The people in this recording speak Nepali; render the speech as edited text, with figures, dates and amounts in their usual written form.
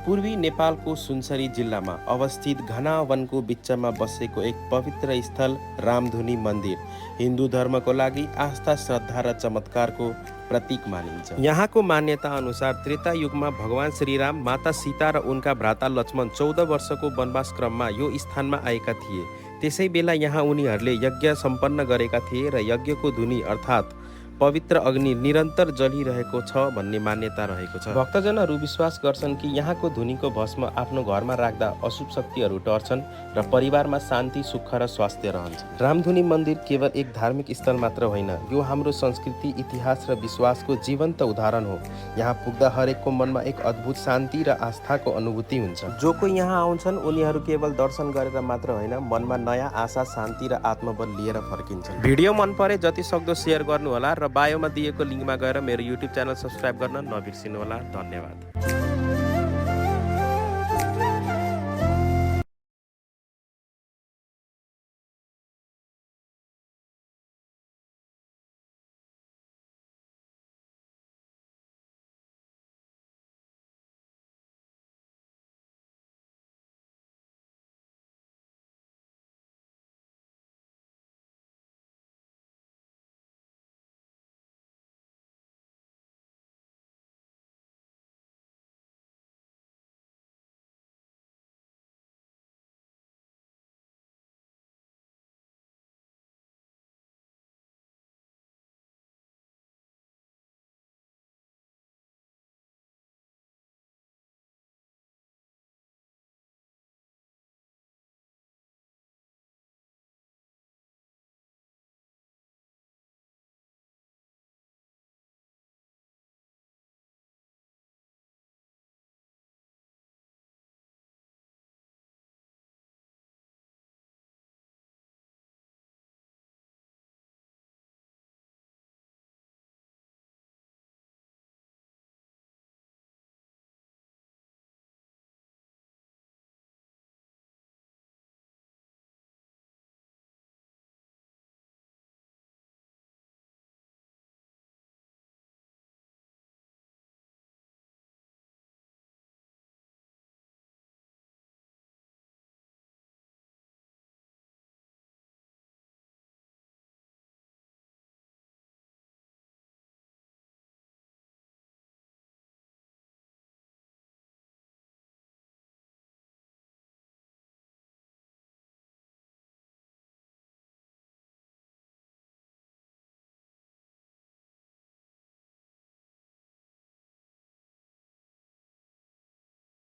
पूर्वी नेपालको सुनसरी जिल्लामा अवस्थित घना वनको बिचमा बसेको एक पवित्र स्थल रामधुनी मन्दिर हिन्दू धर्मको लागि आस्था, श्रद्धा र चमत्कारको प्रतीक मानिन्छ। यहाँको मान्यता अनुसार त्रेता युगमा भगवान श्रीराम, माता सीता र उनका भ्राता लक्ष्मण 14 वर्षको वनवास क्रममा यो स्थानमा आएका थिए। त्यसै बेला यहाँ उनीहरूले यज्ञ सम्पन्न गरेका थिए र यज्ञको धुनी अर्थात् पवित्र अग्नि निरन्तर जलिरहेको छ भन्ने मान्यता रहेको छ। भक्तजनहरू विश्वास गर्छन् कि यहाँको धुनीको भस्म आफ्नो घरमा राख्दा अशुभ शक्तिहरू टर्छन् र परिवारमा शान्ति, सुख र स्वास्थ्य रहन्छ। रामधुनी मन्दिर केवल एक धार्मिक स्थल मात्र होइन, यो हाम्रो संस्कृति, इतिहास र विश्वासको जीवन्त उदाहरण हो। यहाँ पुग्दा हरेकको मनमा एक अद्भुत शान्ति र आस्थाको अनुभूति हुन्छ। जो कोही यहाँ आउँछन् उनीहरू केवल दर्शन गरेर मात्र होइन, मनमा नयाँ आशा, शान्ति र आत्मबल लिएर फर्किन्छन्। भिडियो मन परे जति सक्दो सेयर गर्नुहोला र बायोमा दिएको लिङ्कमा गएर मेरो युट्युब च्यानल सब्स्क्राइब गर्न नबिर्सिनुहोला। धन्यवाद।